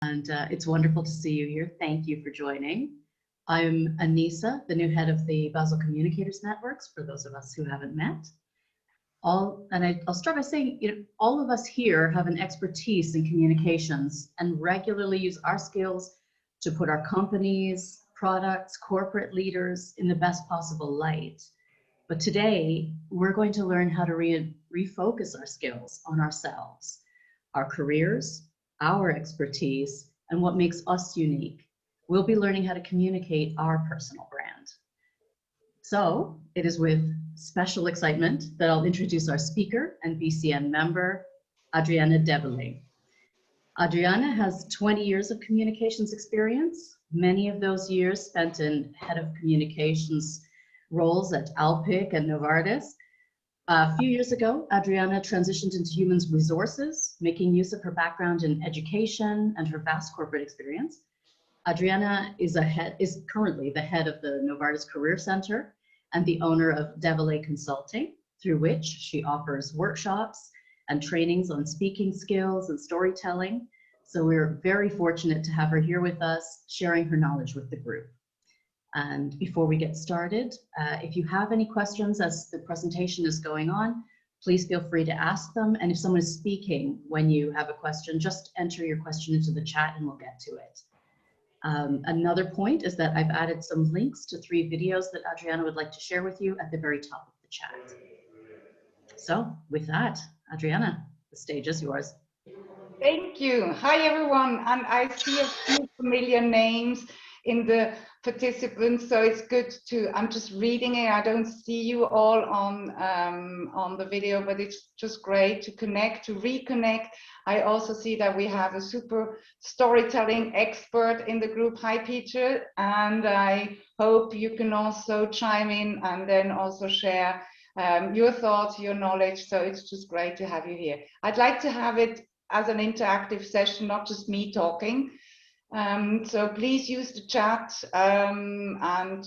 And it's wonderful to see you here. Thank you for joining. I'm Anissa, the new head of the Basel Communicators Networks, for those of us who haven't met. I'll start by saying, all of us here have an expertise in communications and regularly use our skills to put our companies, products, corporate leaders in the best possible light. But today, we're going to learn how to refocus our skills on ourselves, our careers, our expertise, and what makes us unique. We'll be learning how to communicate our personal brand. So it is with special excitement that I'll introduce our speaker and BCN member, Adrienne Develey. Adrienne has 20 years of communications experience, many of those years spent in head of communications roles at Alpic and Novartis. A few years ago, Adrienne transitioned into human resources, making use of her background in education and her vast corporate experience. Adrienne is currently the head of the Novartis Career Center and the owner of Develey Consulting, through which she offers workshops and trainings on speaking skills and storytelling. So we're very fortunate to have her here with us, sharing her knowledge with the group. And before we get started, if you have any questions as the presentation is going on, please feel free to ask them. And if someone is speaking when you have a question, just enter your question into the chat and we'll get to it. Another point is that I've added some links to 3 videos that Adrienne would like to share with you at the very top of the chat. So with that, Adrienne, the stage is yours. Thank you. Hi, everyone. And I see a few familiar names in the participants, so it's good to, I'm just reading it. I don't see you all on the video, but it's just great to connect, to reconnect. I also see that we have a super storytelling expert in the group. Hi, Peter. And I hope you can also chime in and then also share your thoughts, your knowledge. So it's just great to have you here. I'd like to have it as an interactive session, not just me talking. So please use the chat, and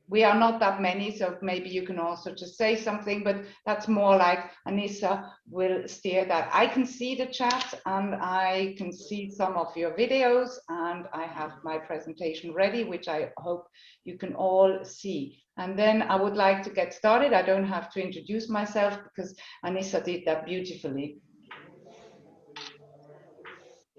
we are not that many, so maybe you can also just say something, but that's more like Anissa will steer that. I can see the chat and I can see some of your videos, and I have my presentation ready, which I hope you can all see. And then I would like to get started. I don't have to introduce myself because Anissa did that beautifully.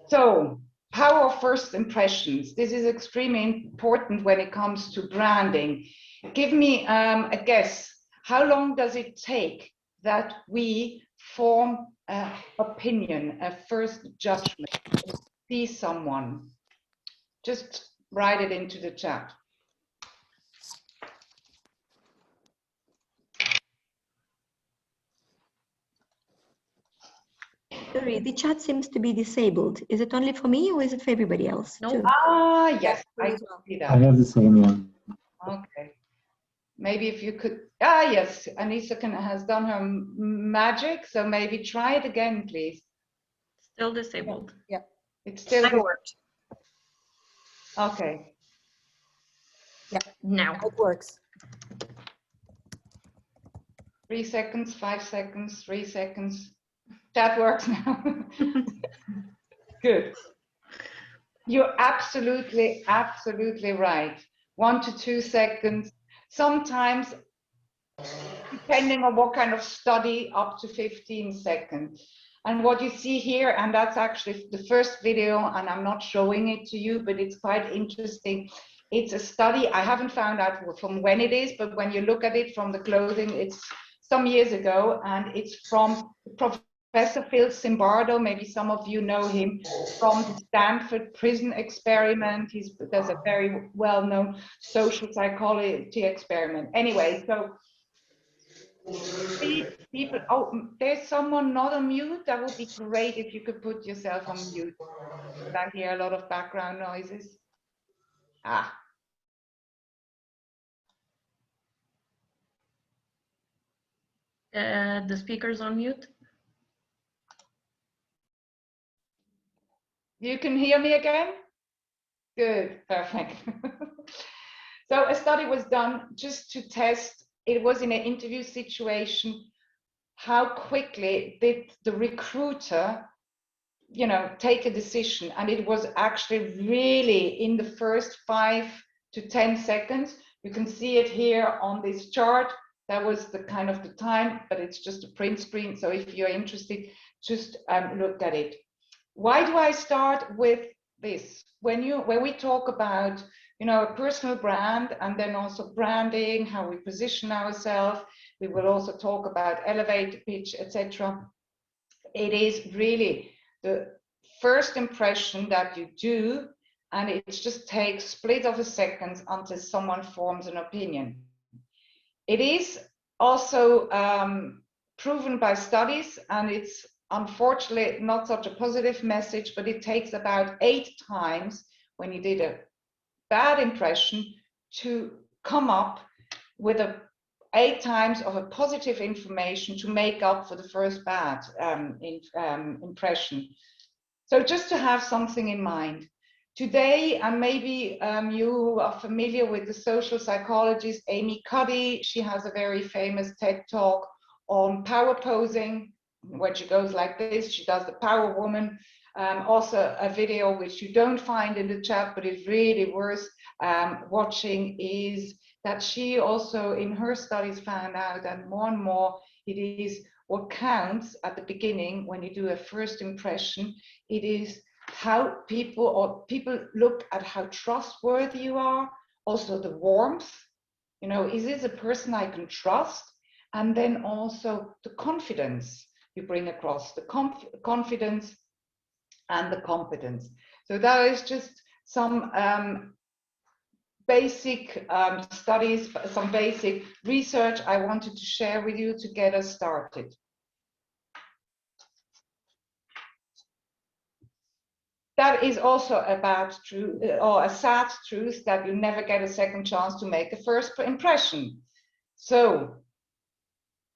So, power of first impressions. This is extremely important when it comes to branding. Give me a guess. How long does it take that we form an opinion, a first judgment, see someone? Just write it into the chat. Sorry, the chat seems to be disabled. Is it only for me or is it for everybody else? No. Ah, yes, I see that. I have the same one. Okay. Maybe if you could, yes, Anissa has done her magic, so maybe try it again, please. Still disabled. Yeah. It's still worked. Okay. Yeah, now it works. 3 seconds, 5 seconds, 3 seconds. That works now. Good. You're absolutely right. 1 to 2 seconds. Sometimes, depending on what kind of study, up to 15 seconds. And what you see here, and that's actually the first video, and I'm not showing it to you, but it's quite interesting. It's a study. I haven't found out from when it is, but when you look at it from the clothing, it's some years ago, and it's from Professor Phil Zimbardo. Maybe some of you know him from the Stanford prison experiment. There's a very well-known social psychology experiment. Anyway, so people, oh, there's someone not on mute. That would be great if you could put yourself on mute. But I hear a lot of background noises. the speaker's on mute. You can hear me again? Good, perfect. So a study was done just to test, it was in an interview situation, how quickly did the recruiter take a decision. And it was actually really in the first 5 to 10 seconds. You can see it here on this chart. That was the kind of the time, but it's just a print screen. So if you're interested, just look at it. Why do I start with this? When we talk about, a personal brand, and then also branding, how we position ourselves, we will also talk about elevator pitch, etc. It is really the first impression that you do, and it just takes split of a second until someone forms an opinion. It is also proven by studies, and it's unfortunately not such a positive message, but it takes about 8 times when you did a bad impression to come up with 8 times of a positive information to make up for the first bad impression. So just to have something in mind. Today, and maybe you are familiar with the social psychologist Amy Cuddy. She has a very famous TED talk on power posing, where she goes like this. She does the power woman. Also a video which you don't find in the chat, but it's really worth watching, is that she also in her studies found out that more and more it is what counts at the beginning when you do a first impression. It is how people look at how trustworthy you are, also the warmth, is this a person I can trust? And then also the confidence you bring across, the confidence and the competence. So that is just some basic studies, some basic research I wanted to share with you to get us started. That is also a bad truth, or a sad truth, that you never get a second chance to make a first impression. So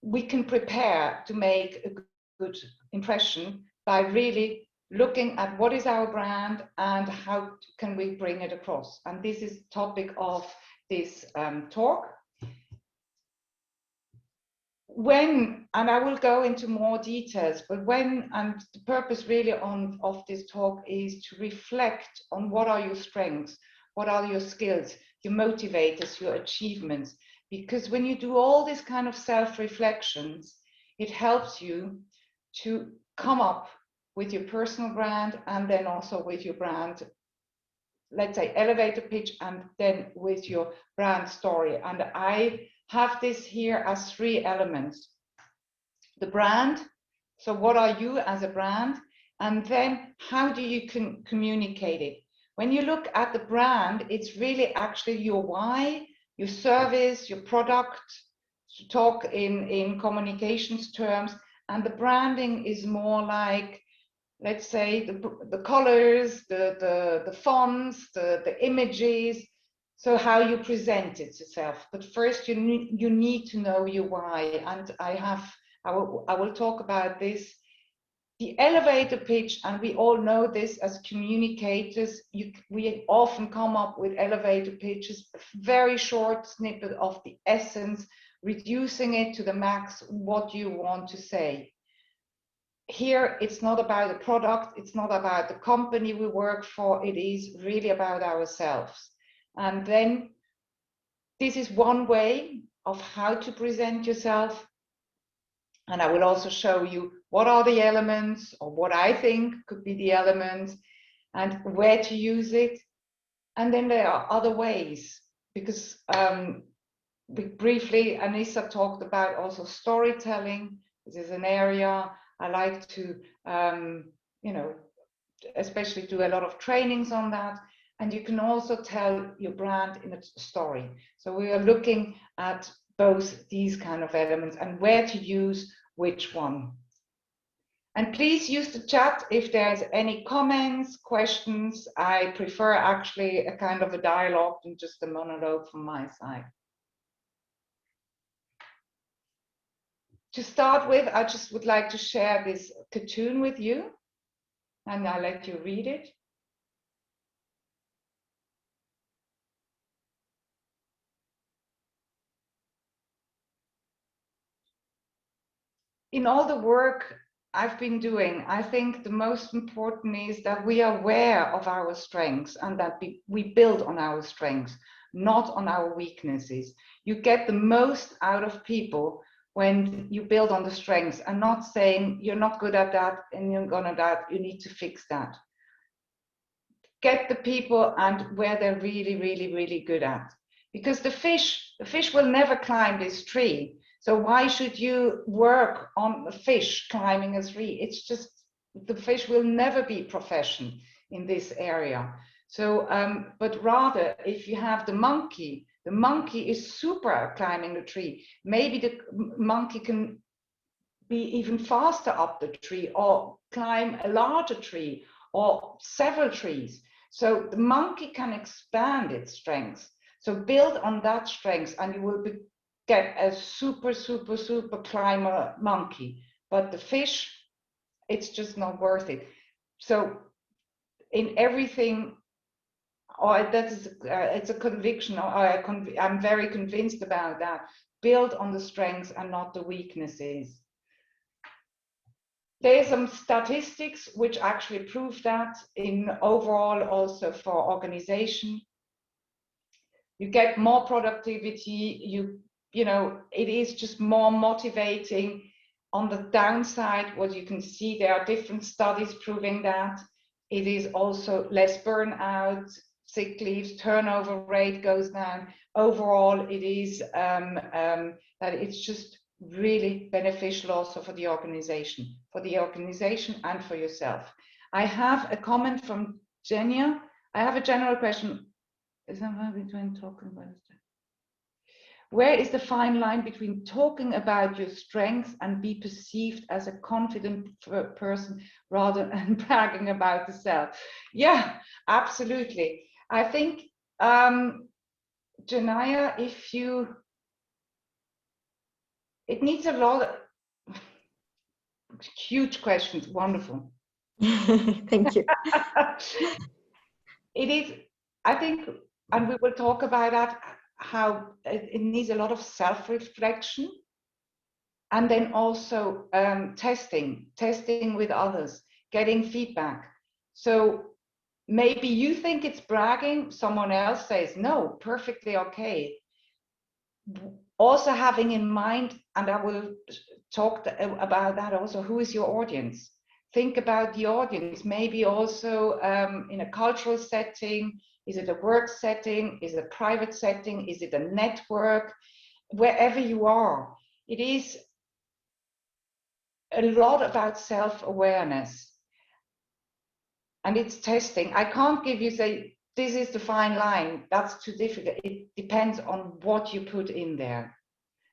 we can prepare to make a good impression by really looking at what is our brand and how can we bring it across. And this is the topic of this talk. When, and I will go into more details, but when, and the purpose really of this talk is to reflect on what are your strengths, what are your skills, your motivators, your achievements. Because when you do all this kind of self-reflections, it helps you to come up with your personal brand, and then also with your brand, let's say elevator pitch, and then with your brand story. And I have this here as 3 elements. The brand, so what are you as a brand? And then how do you communicate it? When you look at the brand, it's really actually your why, your service, your product, to talk in communications terms. And the branding is more like, let's say, the colors, the fonts, the images, so how you present it yourself. But first you need to know your why, and I will talk about this. The elevator pitch, and we all know this as communicators, we often come up with elevator pitches, a very short snippet of the essence, reducing it to the max what you want to say. Here, it's not about the product, it's not about the company we work for, it is really about ourselves. And then this is one way of how to present yourself. And I will also show you what are the elements, or what I think could be the elements, and where to use it. And then there are other ways, because briefly, Anissa talked about also storytelling. This is an area I like to, especially do a lot of trainings on that. And you can also tell your brand in a story. So we are looking at both these kind of elements and where to use which one. And please use the chat if there's any comments, questions. I prefer actually a kind of a dialogue than just a monologue from my side. To start with, I just would like to share this cartoon with you, and I'll let you read it. In all the work I've been doing, I think the most important is that we are aware of our strengths and that we build on our strengths, not on our weaknesses. You get the most out of people when you build on the strengths and not saying you're not good at that and you're gonna that, you need to fix that. Get the people and where they're really, really, really good at. Because the fish will never climb this tree. So why should you work on the fish climbing a tree? It's just, the fish will never be proficient in this area. So, but rather, if you have the monkey is super at climbing the tree. Maybe the monkey can be even faster up the tree or climb a larger tree or several trees. So the monkey can expand its strengths. So build on that strength and you will get a super, super, super climber monkey. But the fish, it's just not worth it. So in everything, it's a conviction, I'm very convinced about that. Build on the strengths and not the weaknesses. There's some statistics which actually prove that in overall also for organization. You get more productivity, you know, it is just more motivating. On the downside, what you can see, there are different studies proving that. It is also less burnout, sick leaves, turnover rate goes down. Overall, it is that it's just really beneficial also for the organization and for yourself. I have a comment from Genia. I have a general question. Is that between talking about it? Where is the fine line between talking about your strengths and be perceived as a confident person rather than bragging about the self? Yeah, absolutely. I think, Janaya, it needs a lot of huge questions, wonderful. Thank you. It is, I think, and we will talk about that, how it needs a lot of self-reflection and then also testing with others, getting feedback. So maybe you think it's bragging, someone else says, no, perfectly okay. Also having in mind, and I will talk about that also, who is your audience? Think about the audience, maybe also in a cultural setting. Is it a work setting? Is it a private setting? Is it a network? Wherever you are, it is a lot about self-awareness. And it's testing. I can't give you, say, this is the fine line. That's too difficult. It depends on what you put in there.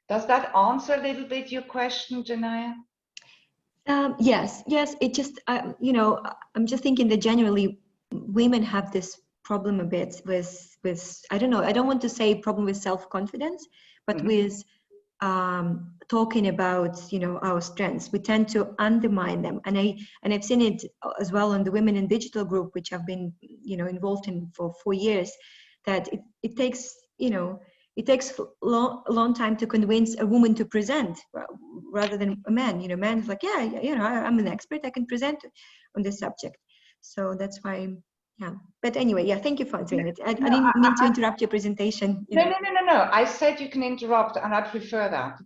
Does that answer a little bit your question, Janaya? Yes. It just, you know, I'm just thinking that generally women have this problem a bit with I don't know, I don't want to say problem with self-confidence, but with talking about, you know, our strengths. We tend to undermine them, and I've seen it as well on the Women in Digital group, which I've been, you know, involved in for 4 years. That it takes, you know, it takes a long time to convince a woman to present rather than a man. You know, man's like, yeah, you know, I'm an expert, I can present on this subject. So that's why, yeah. But anyway, yeah, thank you for answering it. I didn't mean to interrupt your presentation. No. I said you can interrupt, and I prefer that.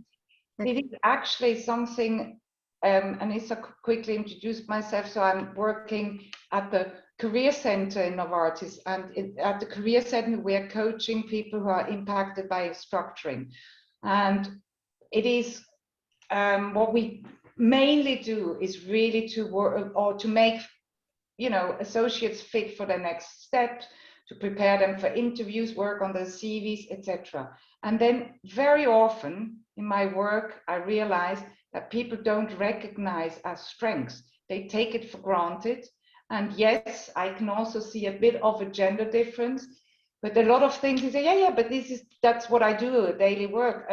It is actually something, Anissa quickly introduced myself. So I'm working at the Career Center in Novartis, and at the Career Center, we are coaching people who are impacted by structuring. And it is what we mainly do is really to work or to make, you know, associates fit for the next step, to prepare them for interviews, work on their CVs, etc. And then very often in my work, I realize that people don't recognize as strengths. They take it for granted. And yes, I can also see a bit of a gender difference, but a lot of things you say, yeah, but that's what I do, daily work.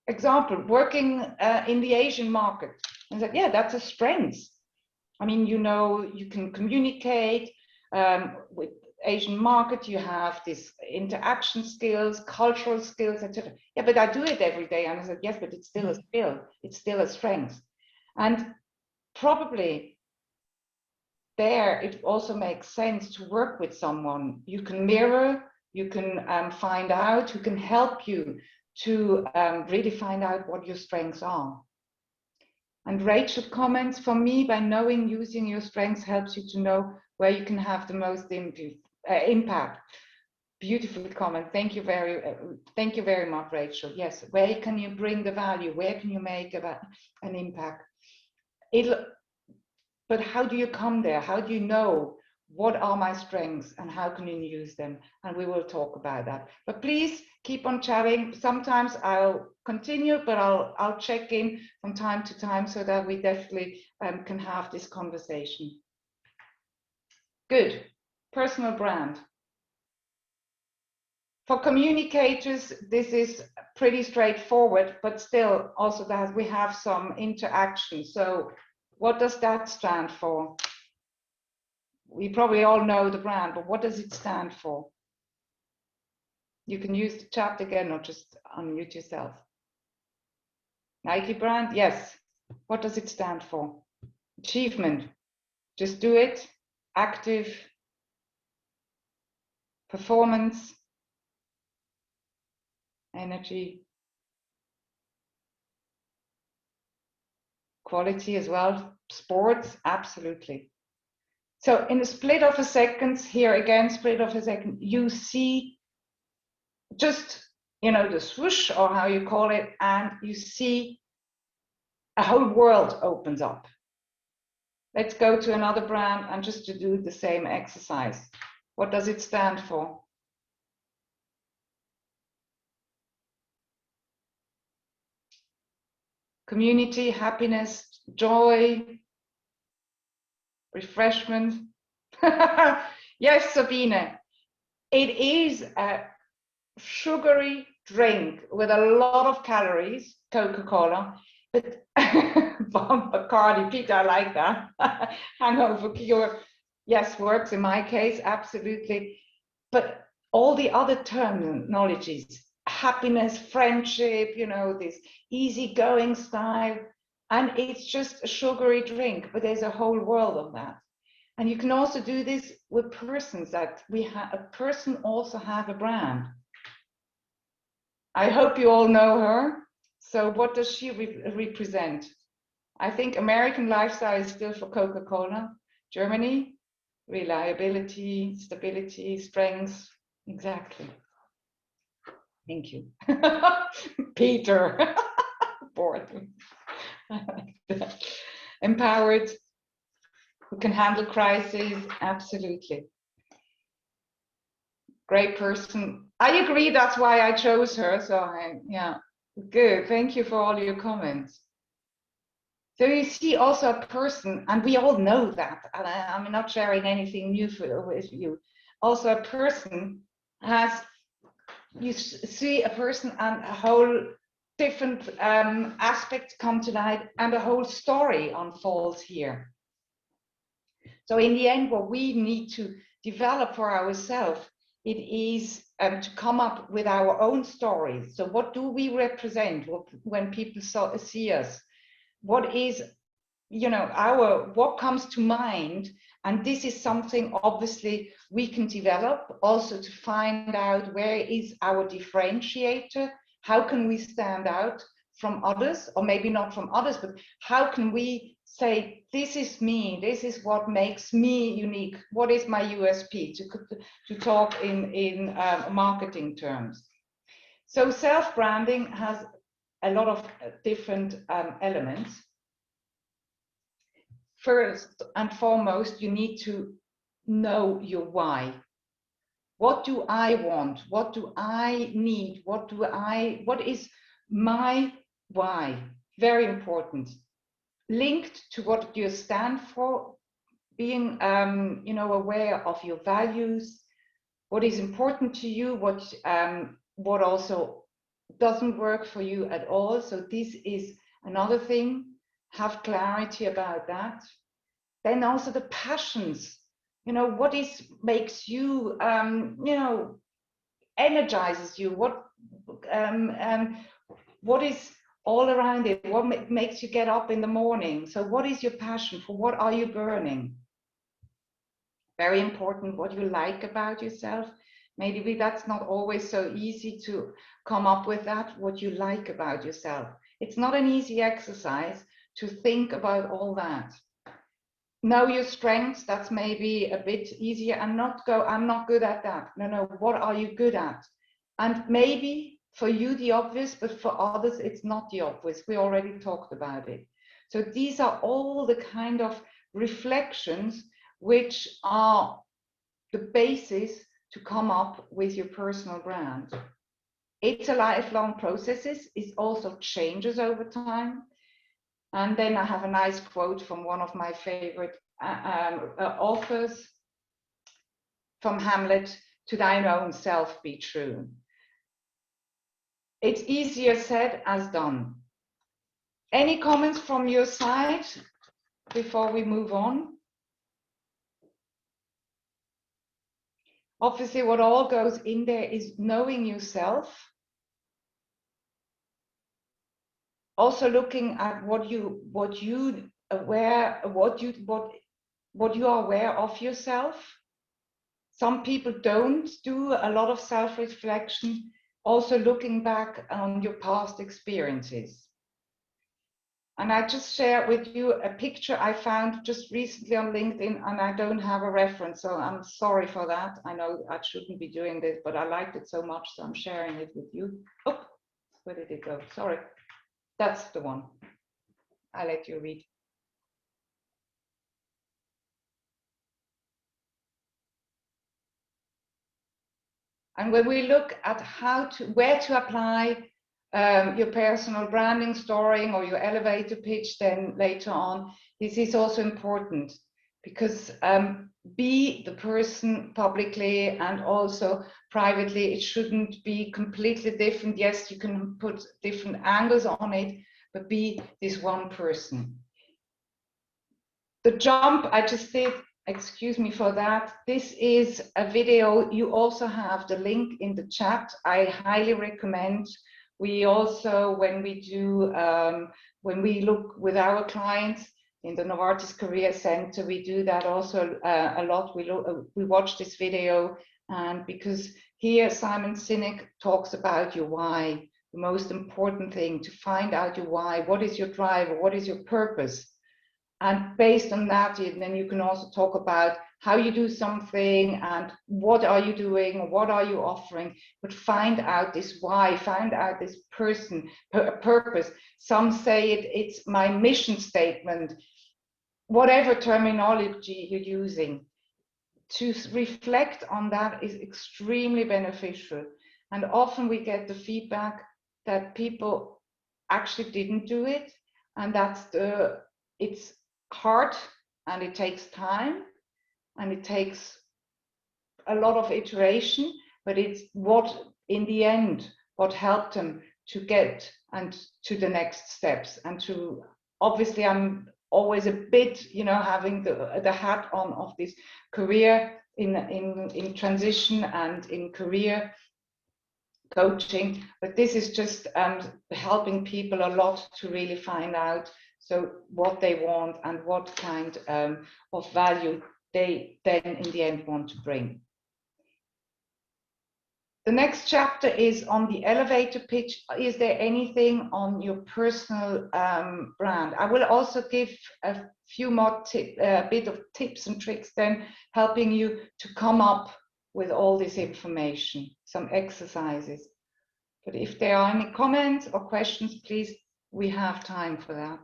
Example, working in the Asian market. And like, yeah, that's a strength. I mean, you know, you can communicate with Asian market, you have this interaction skills, cultural skills, etc. Yeah, but I do it every day. And I said, yes, but it's still a skill. It's still a strength. And probably there it also makes sense to work with someone. You can mirror, you can find out, who can help you to really find out what your strengths are. And Rachel comments, for me, by knowing using your strengths helps you to know where you can have the most impact. Beautiful comment. Thank you very much, Rachel. Yes, where can you bring the value? Where can you make an impact? But how do you come there? How do you know what are my strengths and how can you use them? And we will talk about that. But please keep on chatting. Sometimes I'll continue, but I'll check in from time to time so that we definitely can have this conversation. Good. Personal brand. For communicators, this is pretty straightforward, but still also that we have some interaction. So what does that stand for? We probably all know the brand, but what does it stand for? You can use the chat again or just unmute yourself. Nike brand, yes. What does it stand for? Achievement, just do it. Active, performance, energy, quality as well. Sports, absolutely. So in a split of a second, here again, split of a second, you see just, the swoosh or how you call it, and you see a whole world opens up. Let's go to another brand and just to do the same exercise. What does it stand for? Community, happiness, joy, refreshment. Yes, Sabine, it is a sugary drink with a lot of calories, Coca-Cola, but Bacardi, Peter, I like that. Hangover cure, yes, works in my case, absolutely. But all the other terminologies, happiness, friendship, this easygoing style, and it's just a sugary drink, but there's a whole world of that. And you can also do this with persons that a person also have a brand. I hope you all know her. So what does she represent? I think American lifestyle is still for Coca-Cola. Germany, reliability, stability, strength. Exactly. Thank you. Peter. Bored. Empowered, who can handle crises. Absolutely. Great person. I agree, that's why I chose her. So yeah, good. Thank you for all your comments. So you see also a person, and we all know that, and I'm not sharing anything new with you. Also a person you see a person and a whole different aspects come to light and a whole story unfolds here. So in the end, what we need to develop for ourselves, it is to come up with our own stories. So what do we represent when people see us? What is, what comes to mind? And this is something obviously we can develop also to find out where is our differentiator, how can we stand out from others, or maybe not from others, but how can we say, this is me, this is what makes me unique, what is my USP, to talk in marketing terms. So self-branding has a lot of different elements. First and foremost, you need to know your why. What do I want? What do I need? What is my why? Very important. Linked to what you stand for, being aware of your values, what is important to you, what also doesn't work for you at all. So this is another thing. Have clarity about that. Then also the passions. What makes you, energizes you? What is all around it. What makes you get up in the morning? So what is your passion? For what are you burning? Very important, what you like about yourself. Maybe that's not always so easy to come up with that, what you like about yourself. It's not an easy exercise to think about all that. Know your strengths, that's maybe a bit easier, and not go, I'm not good at that. No, what are you good at? And maybe for you the obvious, but for others it's not the obvious. We already talked about it. So these are all the kind of reflections which are the basis to come up with your personal brand. It's a lifelong process. It also changes over time. And then I have a nice quote from one of my favorite authors, from Hamlet: to thine own self be true. It's easier said as done. Any comments from your side before we move on? Obviously, what all goes in there is knowing yourself. Also looking at what you are aware of yourself. Some people don't do a lot of self-reflection. Also looking back on your past experiences. And I just shared with you a picture I found just recently on LinkedIn, and I don't have a reference, so I'm sorry for that. I know I shouldn't be doing this, but I liked it so much, so I'm sharing it with you. Oh, where did it go? Sorry. That's the one. I'll let you read. And when we look at where to apply your personal branding, storying, or your elevator pitch, then later on, this is also important, because be the person publicly and also privately. It shouldn't be completely different. Yes, you can put different angles on it, but be this one person. The jump I just did, excuse me for that. This is a video. You also have the link in the chat. I highly recommend. We also, when we look with our clients in the Novartis Career Center, we do that also a lot. We watch this video, and because here Simon Sinek talks about your why, the most important thing, to find out your why. What is your driver? What is your purpose? And based on that, then you can also talk about how you do something and what are you doing, what are you offering, but find out this why, find out this purpose. Some say it's my mission statement, whatever terminology you're using. To reflect on that is extremely beneficial. And often we get the feedback that people actually didn't do it, and it's hard, and it takes time, and it takes a lot of iteration, but it's what in the end what helped them to get and to the next steps. And to, obviously I'm always a bit, having the hat on of this career in transition and in career coaching, but this is just helping people a lot to really find out what they want and what kind of value they then in the end want to bring. The next chapter is on the elevator pitch. Is there anything on your personal brand? I will also give a few more bit of tips and tricks then, helping you to come up with all this information, some exercises. But if there are any comments or questions, please, we have time for that.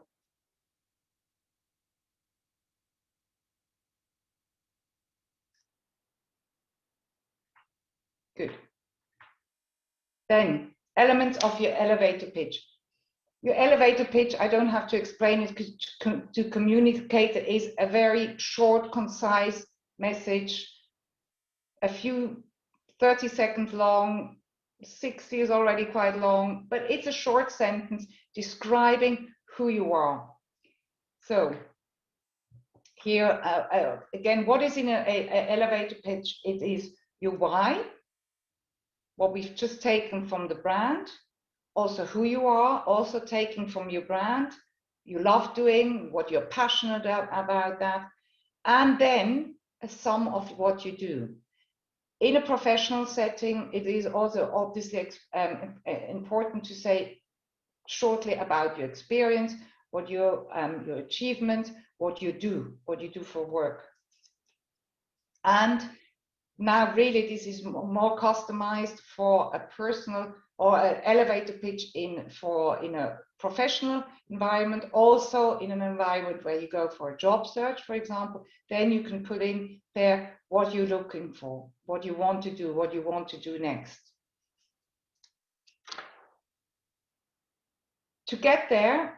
Good. Then, elements of your elevator pitch. Your elevator pitch, I don't have to explain it, because to communicate it is a very short, concise message, a few 30 seconds long, 60 is already quite long, but it's a short sentence describing who you are. So here, again, what is in an elevator pitch? It is your why, what we've just taken from the brand, also who you are, also taking from your brand, you love doing, what you're passionate about that, and then a sum of what you do. In a professional setting, it is also obviously important to say shortly about your experience, what your achievement, what you do for work. And now really this is more customized for a personal or an elevator pitch in a professional environment, also in an environment where you go for a job search, for example. Then you can put in there what you're looking for, what you want to do, what you want to do next. To get there,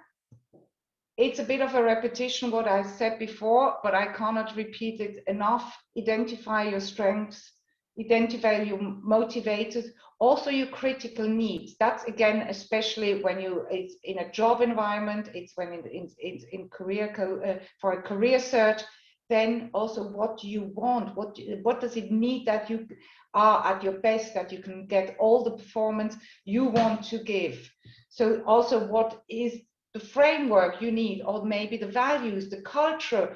it's a bit of a repetition what I said before, but I cannot repeat it enough. Identify your strengths, identify your motivators, also your critical needs. That's again, especially when it's in a job environment, it's when it's in career for a career search. Then also what do you want? What does it need that you are at your best, that you can get all the performance you want to give? So also what is the framework you need, or maybe the values, the culture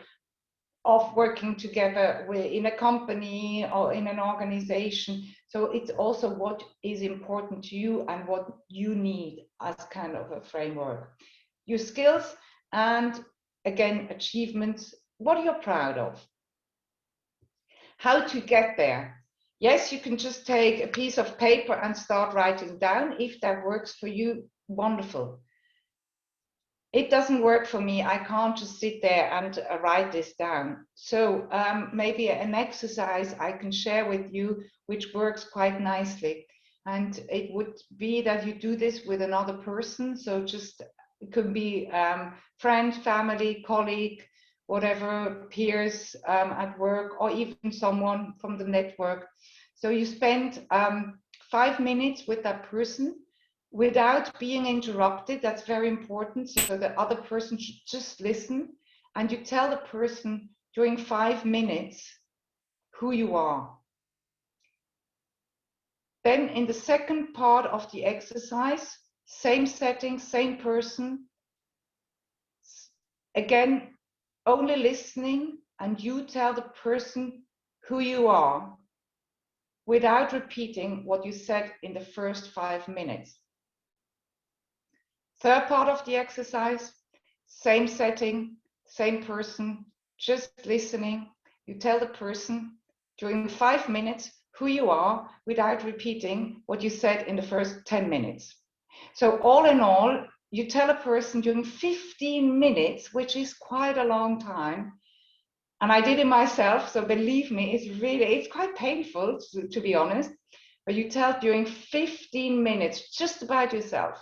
of working together in a company or in an organization. So it's also what is important to you and what you need as kind of a framework. Your skills and again, achievements, what you're proud of. How to get there. Yes, you can just take a piece of paper and start writing down. If that works for you, wonderful. It doesn't work for me. I can't just sit there and write this down. So maybe an exercise I can share with you, which works quite nicely. And it would be that you do this with another person. So just, it could be friend, family, colleague, whatever, peers at work, or even someone from the network. So you spend 5 minutes with that person, without being interrupted. That's very important. So the other person should just listen, and you tell the person during 5 minutes who you are. Then in the second part of the exercise, same setting, same person. Again, only listening, and you tell the person who you are without repeating what you said in the first 5 minutes. Third part of the exercise, same setting, same person, just listening. You tell the person during 5 minutes who you are without repeating what you said in the first 10 minutes. So all in all, you tell a person during 15 minutes, which is quite a long time. And I did it myself, so believe me, it's quite painful to be honest, but you tell during 15 minutes just about yourself.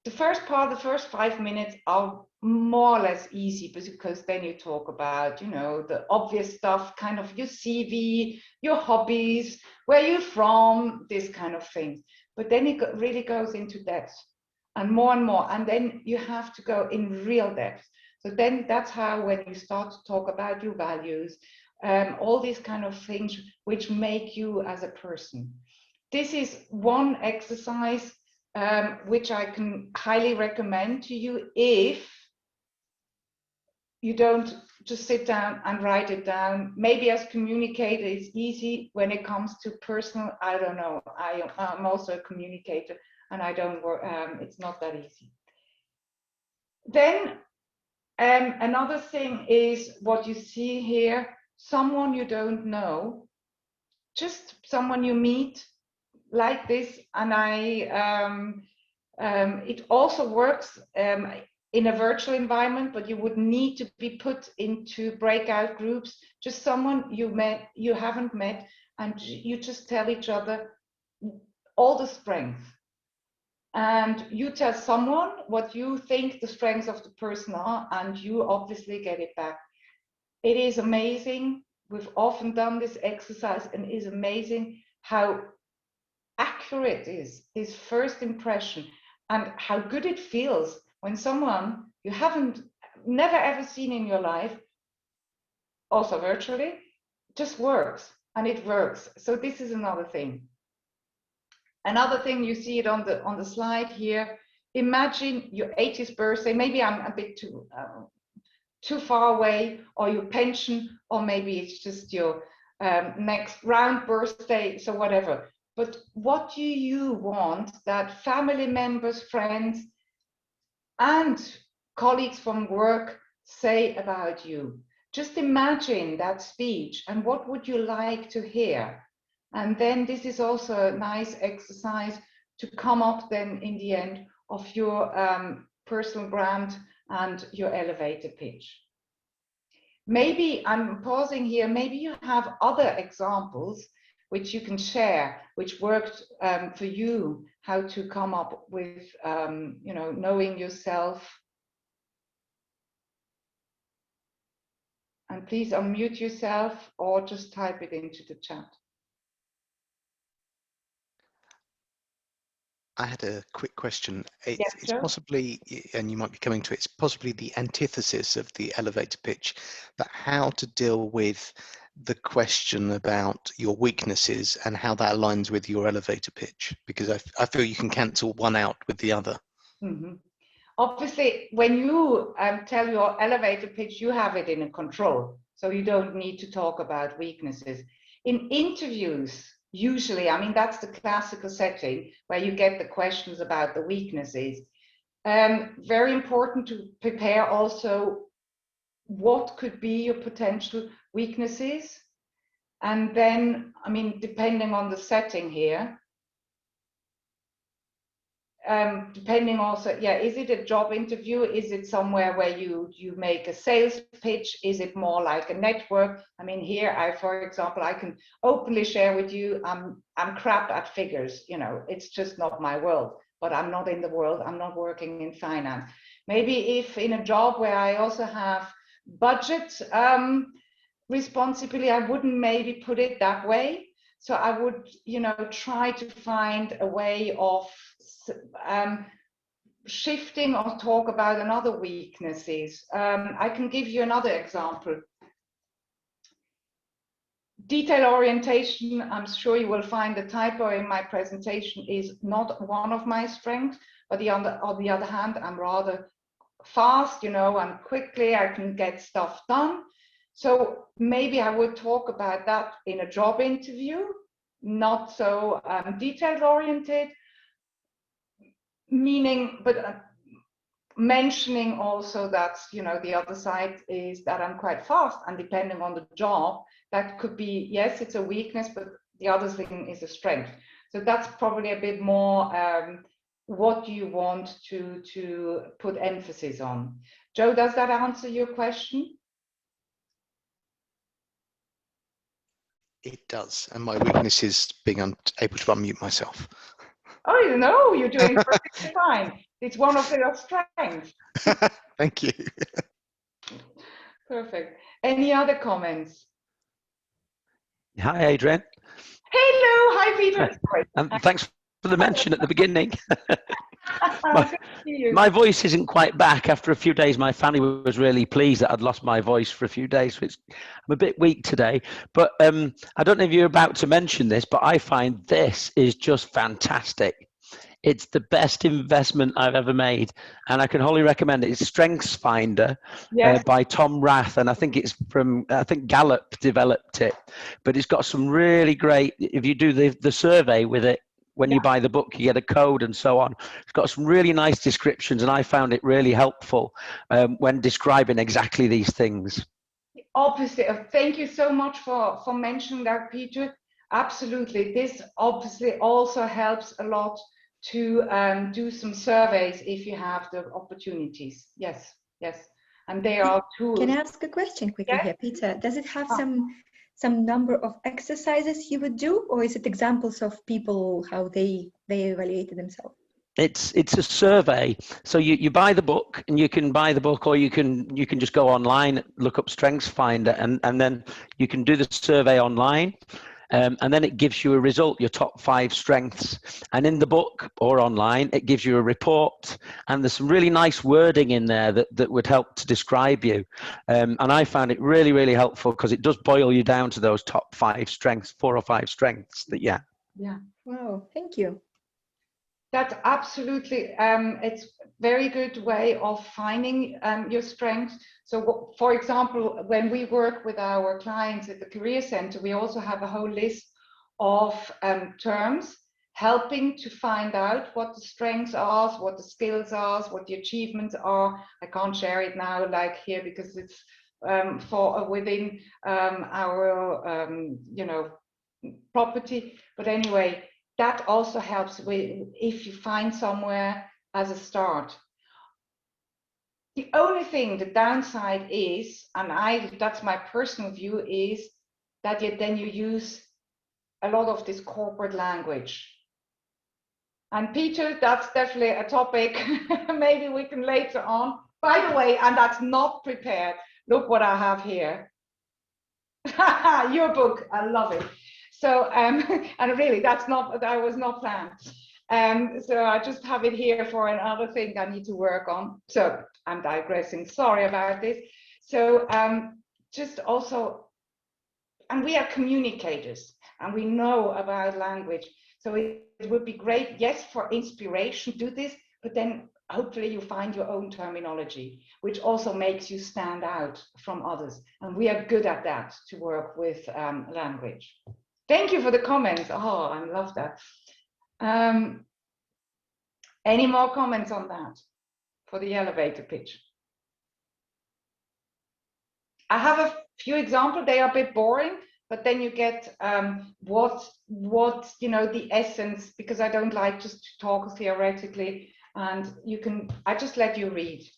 The first part, the first 5 minutes are more or less easy, because then you talk about, you know, the obvious stuff, kind of your CV, your hobbies, where you're from, this kind of thing. But then it really goes into depth and more, and then you have to go in real depth. So then that's how, when you start to talk about your values, all these kind of things which make you as a person. This is one exercise which I can highly recommend to you if you don't just sit down and write it down. Maybe as communicator it's easy. When it comes to personal, I don't know. I'm also a communicator, and I don't work. It's not that easy. Then another thing is what you see here. Someone you don't know, just someone you meet like this, and it also works in a virtual environment, but you would need to be put into breakout groups. Just someone you haven't met, and you just tell each other all the strengths. And you tell someone what you think the strengths of the person are, and you obviously get it back. It is amazing. We've often done this exercise, and it is amazing how accurate is his first impression, and how good it feels when someone you never ever seen in your life, also virtually, just works, and it works. So this is another thing. Another thing, you see it on the slide here. Imagine your 80th birthday. Maybe I'm a bit too far away, or your pension, or maybe it's just your next round birthday, so whatever. But what do you want that family members, friends, and colleagues from work say about you? Just imagine that speech, and what would you like to hear? And then this is also a nice exercise to come up then in the end of your personal brand and your elevator pitch. Maybe I'm pausing here, maybe you have other examples which you can share, which worked for you, how to come up with, you know, knowing yourself. And please unmute yourself or just type it into the chat. I had a quick question. Yes, It's sure. possibly, and you might be coming to it, it's possibly the antithesis of the elevator pitch, but how to deal with the question about your weaknesses and how that aligns with your elevator pitch, because I feel you can cancel one out with the other. Mm-hmm. Obviously, when you tell your elevator pitch, you have it in control, so you don't need to talk about weaknesses. In interviews, usually, I mean, that's the classical setting where you get the questions about the weaknesses. Very important to prepare also what could be your potential weaknesses. And then, I mean, depending on the setting here, depending also, yeah, is it a job interview? Is it somewhere where you make a sales pitch? Is it more like a network? I mean, here, for example, I can openly share with you, I'm crap at figures, you know, it's just not my world, but I'm not in the world, I'm not working in finance. Maybe if in a job where I also have budget responsibility, I wouldn't maybe put it that way. So I would, you know, try to find a way of shifting or talk about another weaknesses. I can give you another example. Detail orientation, I'm sure you will find the typo in my presentation, is not one of my strengths, but on the other hand, I'm rather fast, you know, and quickly I can get stuff done. So maybe I would talk about that in a job interview, not so detail oriented, meaning, but mentioning also that, you know, the other side is that I'm quite fast, and depending on the job, that could be, yes, it's a weakness, but the other thing is a strength. So that's probably a bit more what you want to put emphasis on. Joe, does that answer your question? It does, and my weakness is being able to unmute myself. Oh, no, you're doing perfectly fine. It's one of your strengths. Thank you. Perfect. Any other comments? Hi, Adrienne. Hello, hi, Peter. And thanks for the mention at the beginning. Good to see you. My voice isn't quite back. After a few days, my family was really pleased that I'd lost my voice for a few days. So I'm a bit weak today. But I don't know if you're about to mention this, but I find this is just fantastic. It's the best investment I've ever made, and I can wholly recommend it. It's Strengths Finder by Tom Rath, and I think it's from, I think Gallup developed it. But it's got some really great, if you do the survey with it, when you buy the book, you get a code and so on. It's got some really nice descriptions, and I found it really helpful when describing exactly these things. Obviously, thank you so much for mentioning that, Peter. Absolutely. This obviously also helps a lot to do some surveys if you have the opportunities. Yes, yes. And they are tools. Can I ask a question quickly here, Peter? Does it have some number of exercises you would do, or is it examples of people, how they evaluated themselves? It's a survey. So you buy the book, and you can buy the book, or you can just go online, look up Strengths Finder, and then you can do the survey online. And then it gives you a result, your top 5 strengths. And in the book or online, it gives you a report. And there's some really nice wording in there that would help to describe you. And I found it really, really helpful, because it does boil you down to those top 5 strengths, 4 or 5 strengths that, Yeah. Wow, thank you. That's absolutely, it's very good way of finding your strengths. So for example, when we work with our clients at the Career Center, we also have a whole list of terms helping to find out what the strengths are, what the skills are, what the achievements are. I can't share it now like here because it's for within our you know, property, but anyway, that also helps with if you find somewhere as a start. The only thing, the downside is, and that's my personal view, is that then you use a lot of this corporate language. And Peter, that's definitely a topic maybe we can later on. By the way, and that's not prepared. Look what I have here. Your book, I love it. So, and really, that was not planned. So I just have it here for another thing I need to work on. So I'm digressing, sorry about this. So just also, and we are communicators and we know about language. So it would be great, yes, for inspiration, do this, but then hopefully you find your own terminology, which also makes you stand out from others. And we are good at that, to work with language. Thank you for the comments. Oh, I love that. Any more comments on that for the elevator pitch? I have a few examples. They are a bit boring, but then you get what you know, the essence, because I don't like just to talk theoretically. And you can, I just let you read.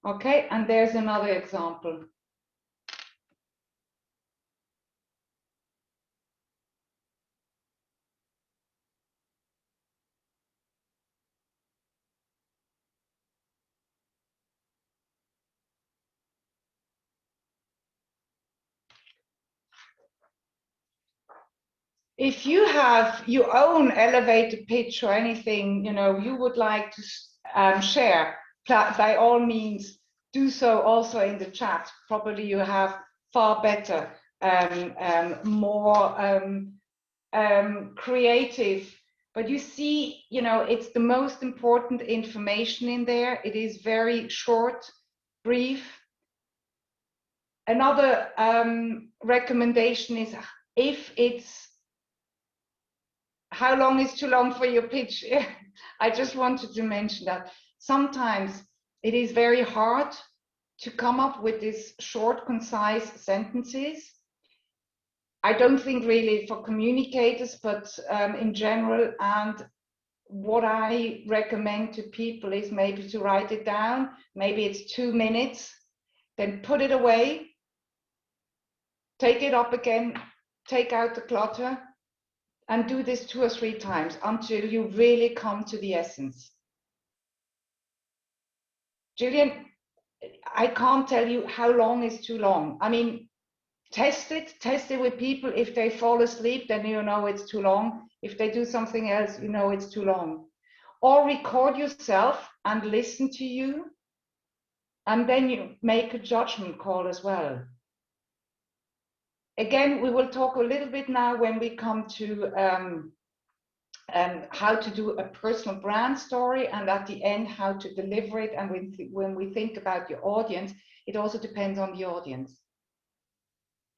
Okay, and there's another example. If you have your own elevator pitch or anything, you know, you would like to share, by all means, do so also in the chat. Probably you have far better, more creative. But you see, you know, it's the most important information in there. It is very short, brief. Another recommendation is, if it's, how long is too long for your pitch? I just wanted to mention that sometimes it is very hard to come up with these short, concise sentences. I don't think really for communicators, but in general. And what I recommend to people is maybe to write it down. Maybe it's 2 minutes, then put it away, take it up again, take out the clutter, and do this 2 or 3 times until you really come to the essence. Julian, I can't tell you how long is too long. I mean, test it with people. If they fall asleep, then you know it's too long. If they do something else, you know it's too long. Or record yourself and listen to you, and then you make a judgment call as well. Again, we will talk a little bit now when we come to how to do a personal brand story, and at the end, how to deliver it. And when we think about your audience, it also depends on the audience.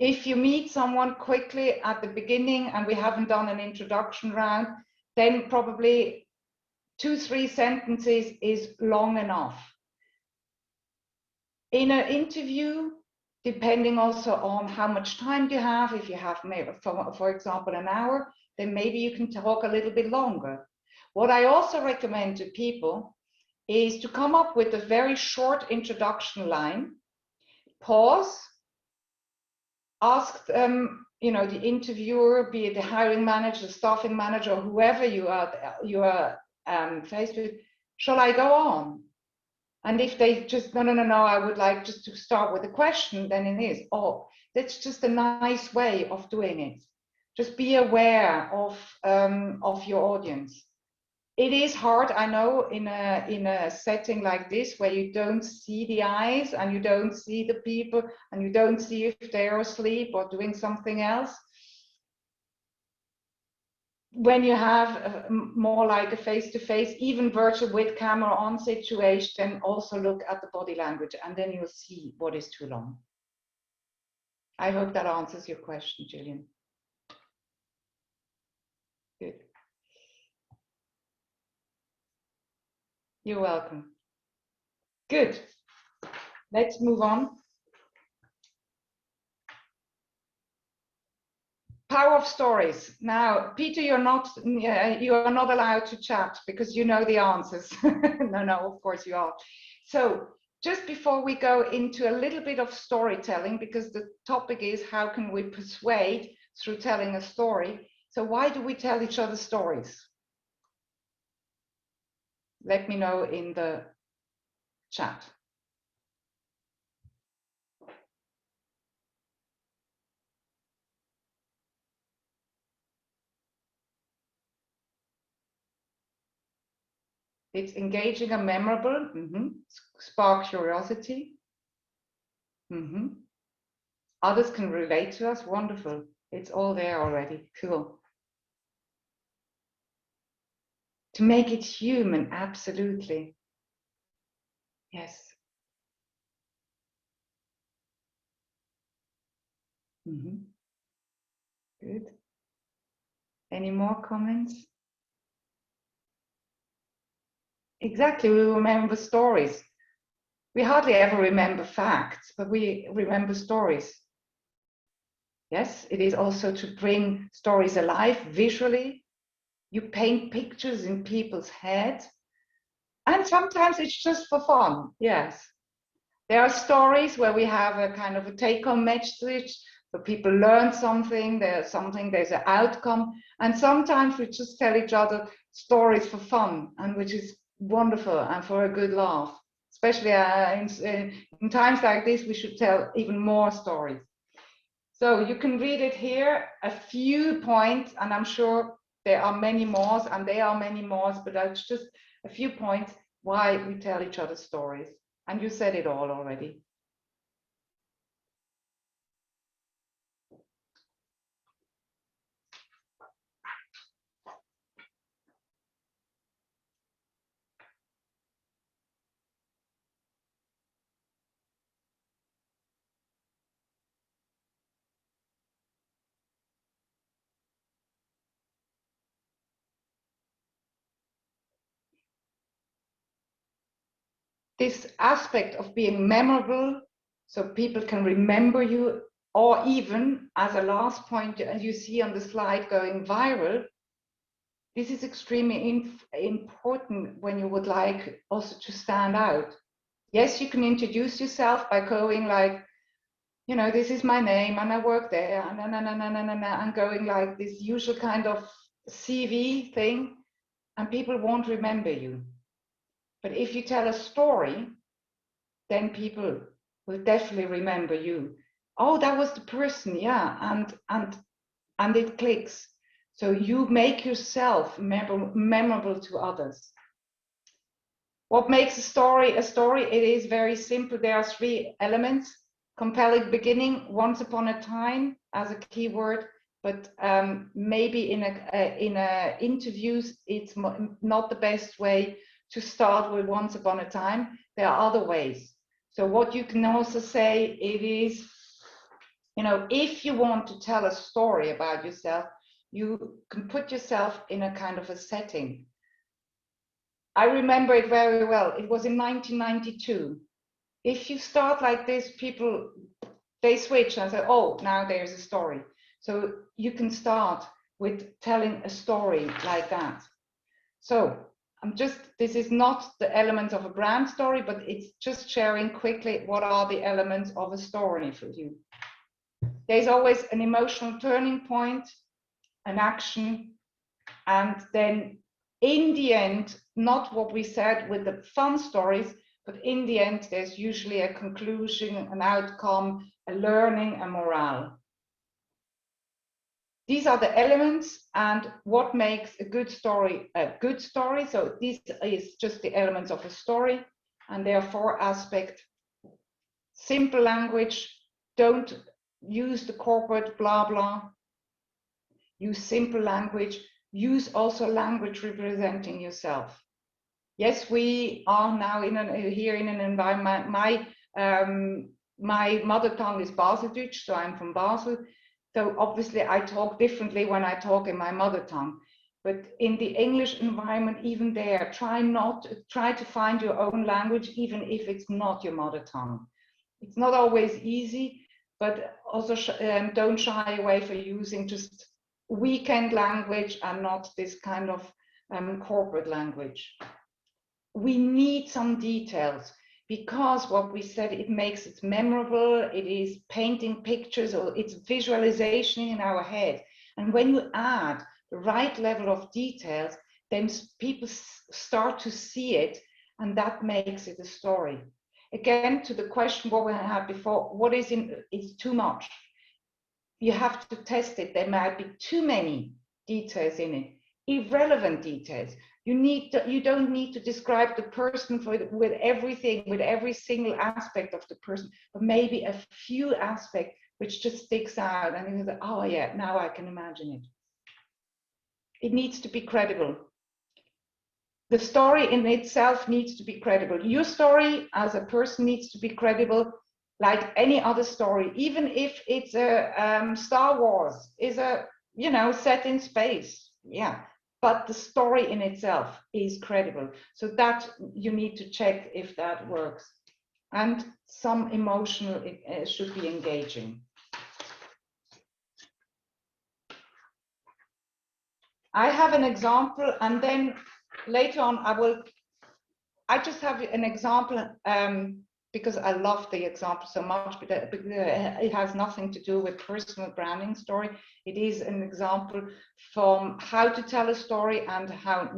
If you meet someone quickly at the beginning and we haven't done an introduction round, then probably 2-3 sentences is long enough. In an interview, depending also on how much time you have, if you have, maybe, for example, an hour, then maybe you can talk a little bit longer. What I also recommend to people is to come up with a very short introduction line, pause, ask you know, the interviewer, be it the hiring manager, the staffing manager, or whoever you are faced with, shall I go on? And if they just, no, I would like just to start with a question, then it is, oh, that's just a nice way of doing it. Just be aware of your audience. It is hard, I know, in a setting like this where you don't see the eyes and you don't see the people and you don't see if they're asleep or doing something else. When you have more like a face-to-face, even virtual with camera on situation, also look at the body language and then you'll see what is too long. I hope that answers your question, Gillian. Good. You're welcome. Good. Let's move on. Power of stories. Now, Peter, you are not allowed to chat because you know the answers. No, of course you are. So just before we go into a little bit of storytelling, because the topic is how can we persuade through telling a story. So why do we tell each other stories? Let me know in the chat. It's engaging and memorable, spark curiosity. Others can relate to us, wonderful. It's all there already, cool. To make it human, absolutely. Yes. Good. Any more comments? Exactly, we remember stories. We hardly ever remember facts, but we remember stories. Yes, it is also to bring stories alive visually. You paint pictures in people's heads. And sometimes it's just for fun, yes. There are stories where we have a kind of a take-home message, where people learn something, there's an outcome. And sometimes we just tell each other stories for fun, and which is wonderful and for a good laugh. Especially in times like this, we should tell even more stories. So you can read it here, a few points, and I'm sure there are many more, and there are many more, but that's just a few points why we tell each other stories. And you said it all already. This aspect of being memorable, so people can remember you, or even as a last point, as you see on the slide, going viral. This is extremely important when you would like also to stand out. Yes, you can introduce yourself by going like, you know, this is my name and I work there, and going like this usual kind of CV thing, and people won't remember you. But if you tell a story, then people will definitely remember you. Oh, that was the person, yeah, and it clicks. So you make yourself memorable to others. What makes a story? It is very simple. There are 3 elements: compelling beginning, once upon a time as a keyword, but maybe in a interviews, it's not the best way to start with once upon a time. There are other ways. So what you can also say, it is, you know, if you want to tell a story about yourself, you can put yourself in a kind of a setting. I remember it very well. It was in 1992. If you start like this, people, they switch and say, oh, now there's a story. So you can start with telling a story like that. So this is not the elements of a brand story, but it's just sharing quickly what are the elements of a story for you. There's always an emotional turning point, an action, and then in the end, not what we said with the fun stories, but in the end, there's usually a conclusion, an outcome, a learning, a morale. These are the elements and what makes a good story a good story. So this is just the elements of a story, and there are 4 aspects. Simple language, don't use the corporate blah blah. Use simple language, use also language representing yourself. Yes, we are now here in an environment, my mother tongue is Baseldeutsch, so I'm from Basel. So obviously I talk differently when I talk in my mother tongue. But in the English environment, even there, try to find your own language, even if it's not your mother tongue. It's not always easy, but also don't shy away for using just weekend language and not this kind of corporate language. We need some details, because what we said, it makes it memorable, it is painting pictures, or it's visualization in our head. And when you add the right level of details, then people start to see it, and that makes it a story. Again, to the question what we had before, what is too much? You have to test it. There might be too many details in it, irrelevant details. You don't need to describe the person with everything, with every single aspect of the person, but maybe a few aspects which just sticks out, and you say, oh yeah, now I can imagine it. It needs to be credible. The story in itself needs to be credible. Your story as a person needs to be credible, like any other story, even if it's a Star Wars is a, set in space. Yeah, but the story in itself is credible. So that you need to check if that works. And some emotional should be engaging. I have an example, and then later on I just have an example because I love the example so much, but it has nothing to do with personal branding story. It is an example from how to tell a story and how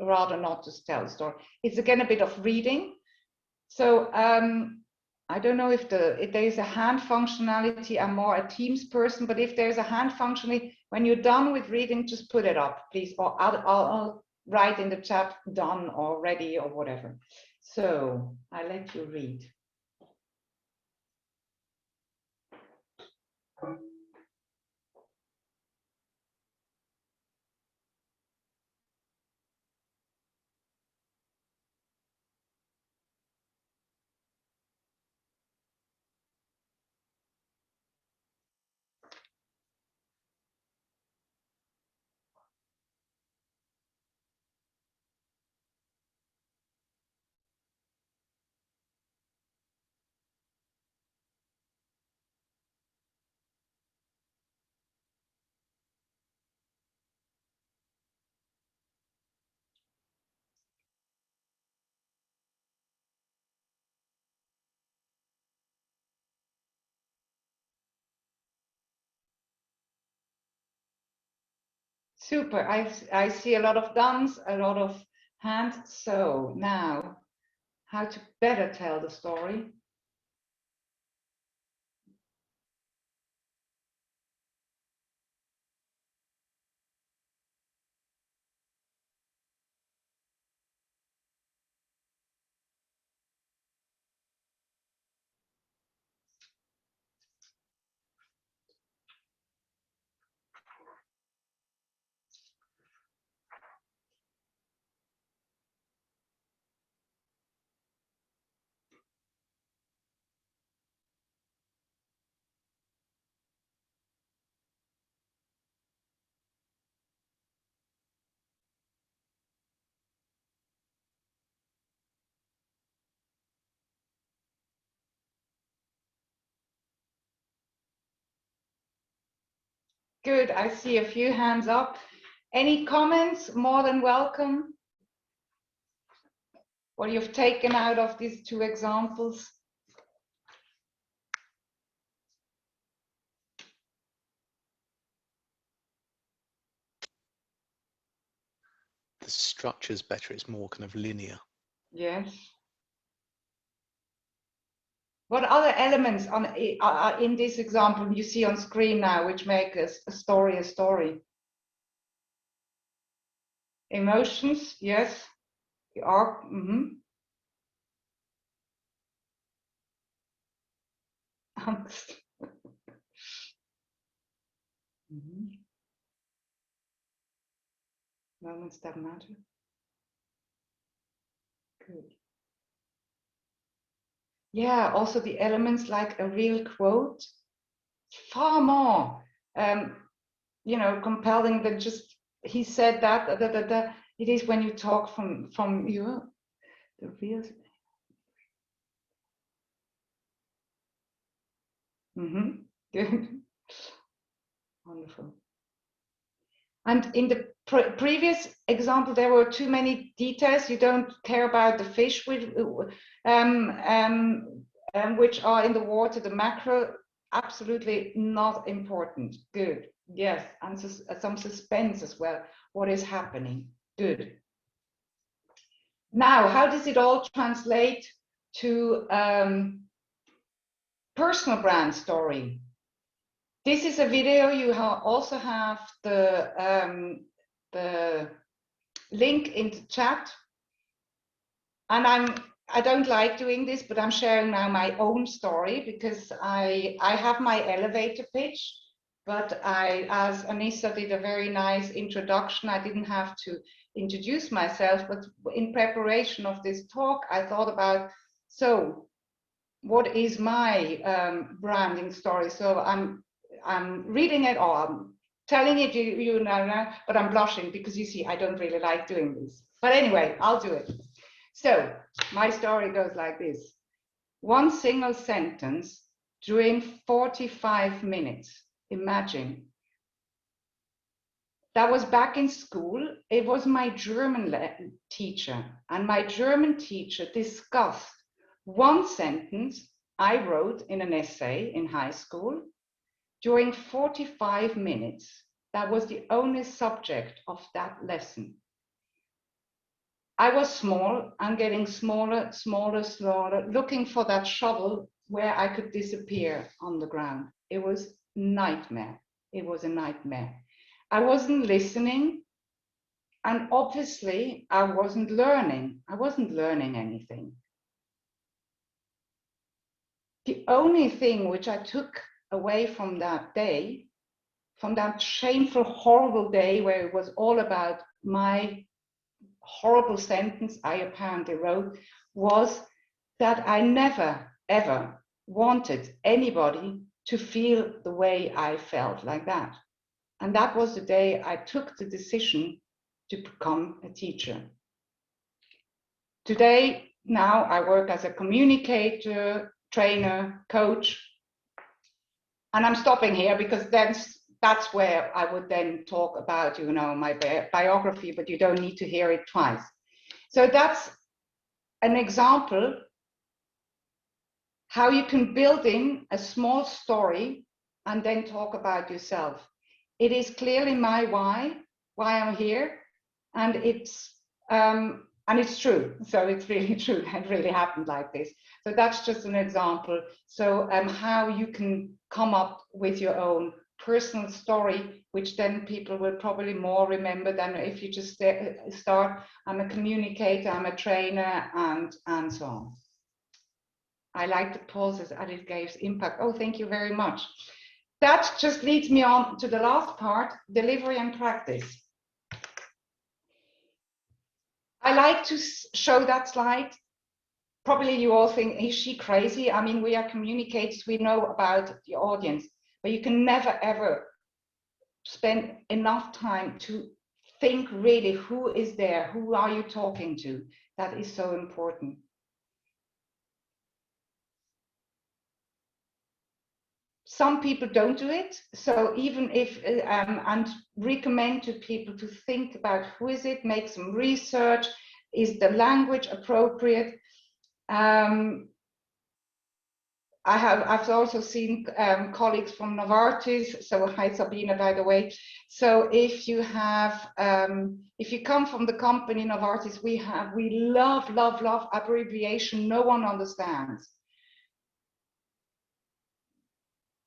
rather not to tell a story. It's again a bit of reading. So I don't know if there is a hand functionality. I'm more a Teams person, but if there's a hand functionality, when you're done with reading, just put it up, please, or I'll write in the chat done or ready or whatever. So I let you read. Super, I see a lot of thumbs, a lot of hands. So now, how to better tell the story. Good, I see a few hands up. Any comments? More than welcome. What you've taken out of these 2 examples? structure's better. It's more kind of linear. Yes. What other elements in this example you see on screen now, which make a story a story? Emotions, yes. The arc. Angst. Moments that matter. Good. Yeah, also the elements like a real quote, far more, you know, compelling than just he said that. It is when you talk from you, the real. Good. Wonderful. And in the previous example, there were too many details. You don't care about the fish which are in the water, the macro, absolutely not important. Good. Yes. And some suspense as well. What is happening? Good. Now, how does it all translate to personal brand story? This is a video. You also have the link in the chat. And I don't like doing this, but I'm sharing now my own story because I have my elevator pitch, but as Anissa did a very nice introduction, I didn't have to introduce myself, but in preparation of this talk, I thought about, so what is my branding story? So I'm reading it, or I'm telling it you now, but I'm blushing because you see, I don't really like doing this. But anyway, I'll do it. So my story goes like this. One single sentence during 45 minutes. Imagine. That was back in school. It was my German teacher, and my German teacher discussed one sentence I wrote in an essay in high school during 45 minutes. That was the only subject of that lesson. I was small and getting smaller, looking for that shovel where I could disappear on the ground. It was a nightmare. It was a nightmare. I wasn't listening, and obviously I wasn't learning. I wasn't learning anything. The only thing which I took away from that day, from that shameful, horrible day where it was all about my horrible sentence I apparently wrote, was that I never, ever wanted anybody to feel the way I felt like that. And that was the day I took the decision to become a teacher. Today, now I work as a communicator, trainer, coach. And I'm stopping here because that's where I would then talk about, you know, my biography, but you don't need to hear it twice. So that's an example how you can build in a small story and then talk about yourself. It is clearly my why I'm here, and it's true. So it's really true. It really happened like this. So that's just an example. So how you can come up with your own personal story, which then people will probably more remember than if you just start, I'm a communicator, I'm a trainer, and so on. I like the pauses and it gives impact. Oh, thank you very much. That just leads me on to the last part, delivery and practice. I like to show that slide. Probably you all think, is she crazy? I mean, we are communicators, we know about the audience, but you can never ever spend enough time to think really who is there, who are you talking to? That is so important. Some people don't do it, so even if and recommend to people to think about who is it, make some research, is the language appropriate? I've also seen colleagues from Novartis, so hi Sabina, by the way. So if you have if you come from the company Novartis, we love abbreviation no one understands.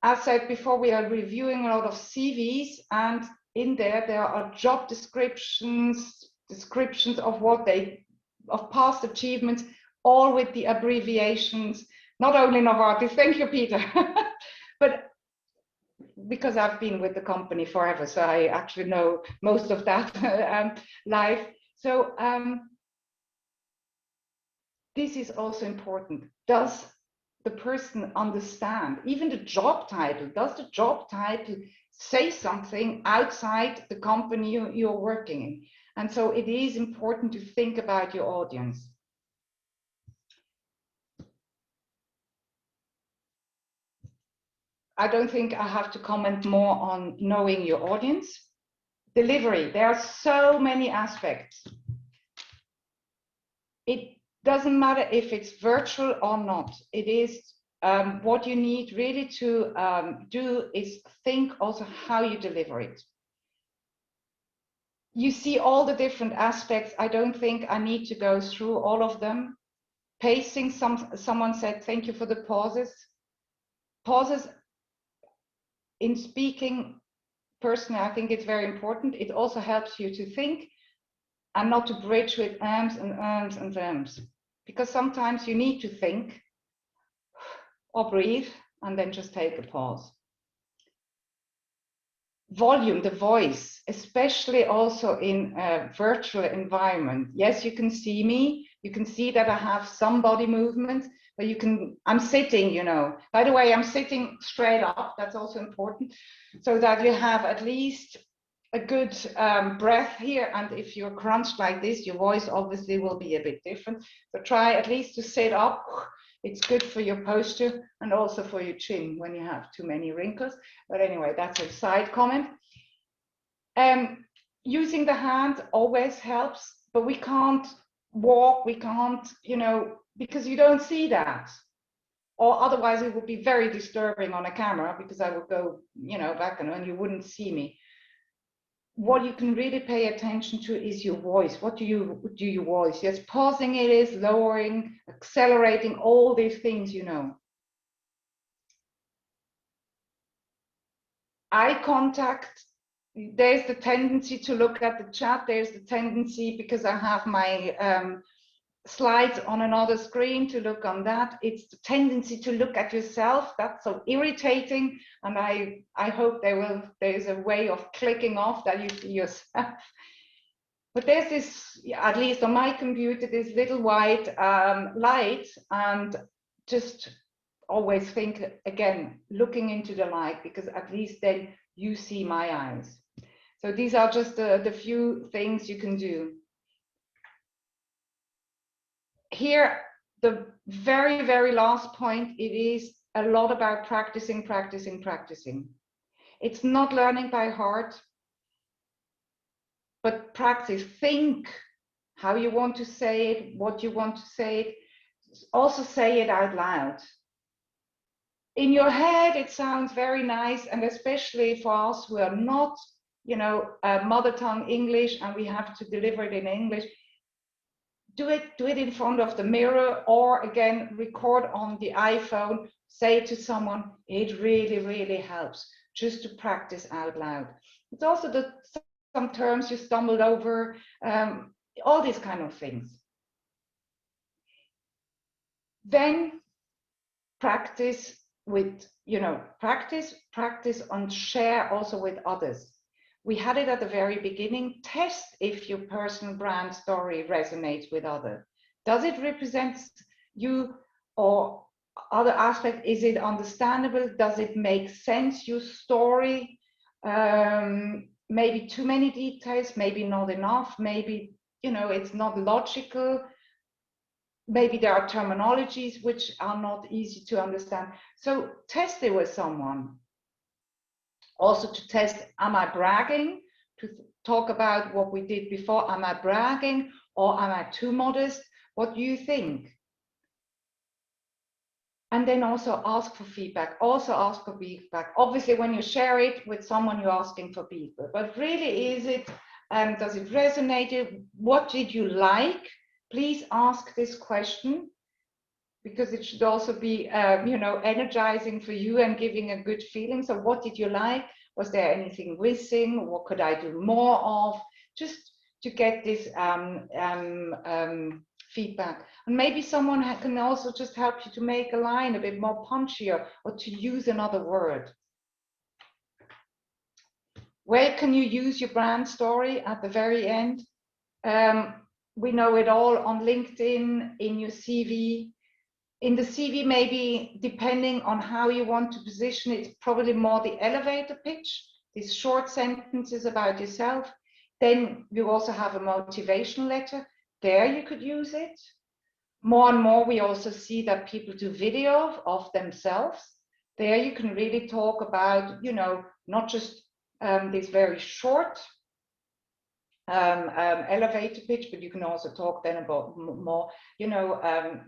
As said before, we are reviewing a lot of CVs, and in there are job descriptions of of past achievements, all with the abbreviations, not only Novartis, thank you, Peter, but because I've been with the company forever, so I actually know most of that life. So this is also important. Does the person understand even the job title? Does the job title say something outside the company you're working in? And so it is important to think about your audience. I don't think I have to comment more on knowing your audience. Delivery, there are so many aspects. It doesn't matter if it's virtual or not. It is what you need really to do is think also how you deliver it. You see all the different aspects. I don't think I need to go through all of them. Pacing, someone said, thank you for the pauses. Pauses in speaking, personally, I think it's very important. It also helps you to think and not to bridge with ums and ums and ums. Because sometimes you need to think or breathe and then just take a pause. Volume, the voice, especially also in a virtual environment. Yes, you can see me. You can see that I have some body movement, but I'm sitting, you know. By the way, I'm sitting straight up. That's also important, so that you have at least a good breath here. And if you're crunched like this, your voice obviously will be a bit different. So try at least to sit up. It's good for your posture and also for your chin when you have too many wrinkles. But anyway, that's a side comment. Using the hand always helps, but we can't walk, we can't, you know, because you don't see that. Or otherwise it would be very disturbing on a camera, because I would go, you know, back and you wouldn't see me. What you can really pay attention to is your voice. What do you voice? Yes, pausing it is, lowering, accelerating, all these things, you know. Eye contact, there's the tendency to look at the chat. There's the tendency, because I have my slides on another screen, to look on that. It's the tendency to look at yourself. That's so irritating. And I hope there's a way of clicking off that you see yourself. But there's this, at least on my computer, this little white light, and just always think again, looking into the light, because at least then you see my eyes. So these are just the few things you can do. Here, the very, very last point, it is a lot about practicing, practicing, practicing. It's not learning by heart, but practice. Think how you want to say it, what you want to say it. Also say it out loud. In your head, it sounds very nice, and especially for us who are not, you know, mother tongue English, and we have to deliver it in English. Do it in front of the mirror, or again, record on the iPhone, say it to someone. It really, really helps just to practice out loud. It's also some terms you stumbled over, all these kind of things. Then practice with, you know, practice and share also with others. We had it at the very beginning. Test if your personal brand story resonates with others. Does it represent you, or other aspect? Is it understandable? Does it make sense, your story? Maybe too many details, maybe not enough, maybe, you know, it's not logical. Maybe there are terminologies which are not easy to understand. So test it with someone. Also to test, am I bragging? To talk about what we did before, am I bragging or am I too modest? What do you think? And then also ask for feedback. Obviously, when you share it with someone, you're asking for feedback. But really, is it Does it resonate? What did you like? Please ask this question, because it should also be, you know, energizing for you and giving a good feeling. So what did you like? Was there anything missing? What could I do more of? Just to get this feedback. And maybe someone can also just help you to make a line a bit more punchier, or to use another word. Where can you use your brand story? At the very end. We know it all on LinkedIn, in your CV. In the CV, maybe depending on how you want to position it, probably more the elevator pitch, these short sentences about yourself. Then you also have a motivational letter. There you could use it. More and more, we also see that people do video of themselves. There you can really talk about, you know, not just this very short elevator pitch, but you can also talk then about more, you know,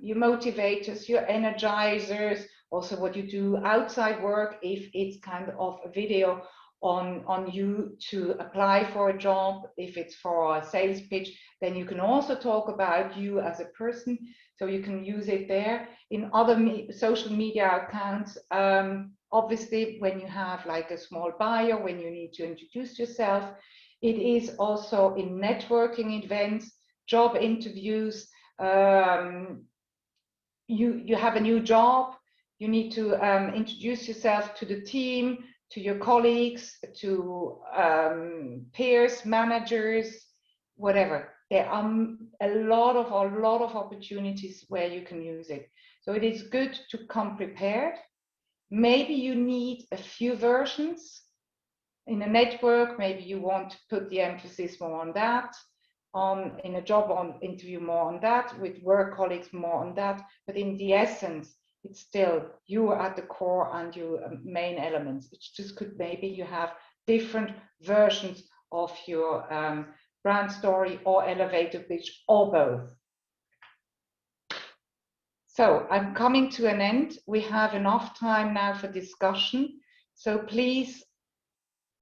your motivators, your energizers, also what you do outside work, if it's kind of a video on you to apply for a job. If it's for a sales pitch, then you can also talk about you as a person, so you can use it there. In other social media accounts, obviously when you have like a small bio, when you need to introduce yourself. It is also in networking events, job interviews. You have a new job, you need to introduce yourself to the team, to your colleagues, to peers, managers, whatever. There are a lot of opportunities where you can use it. So it is good to come prepared. Maybe you need a few versions. In a network, maybe you want to put the emphasis more on that. In a job interview, more on that. With work colleagues, more on that. But in the essence, it's still you at the core and your main elements. It's just could maybe you have different versions of your brand story or elevator pitch, or both. So I'm coming to an end. We have enough time now for discussion. So please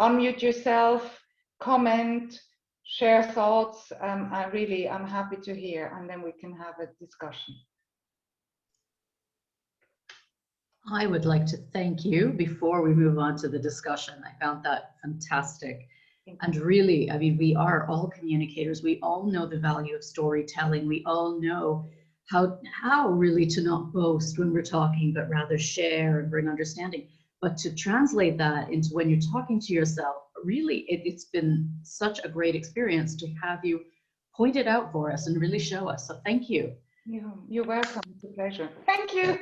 unmute yourself, comment, share thoughts. I'm happy to hear, and then we can have a discussion. I would like to thank you before we move on to the discussion. I found that fantastic. And really, I mean, we are all communicators. We all know the value of storytelling. We all know how really to not boast when we're talking, but rather share and bring understanding. But to translate that into when you're talking to yourself, really, it's been such a great experience to have you point it out for us and really show us. So thank you. You're welcome. It's a pleasure. Thank you.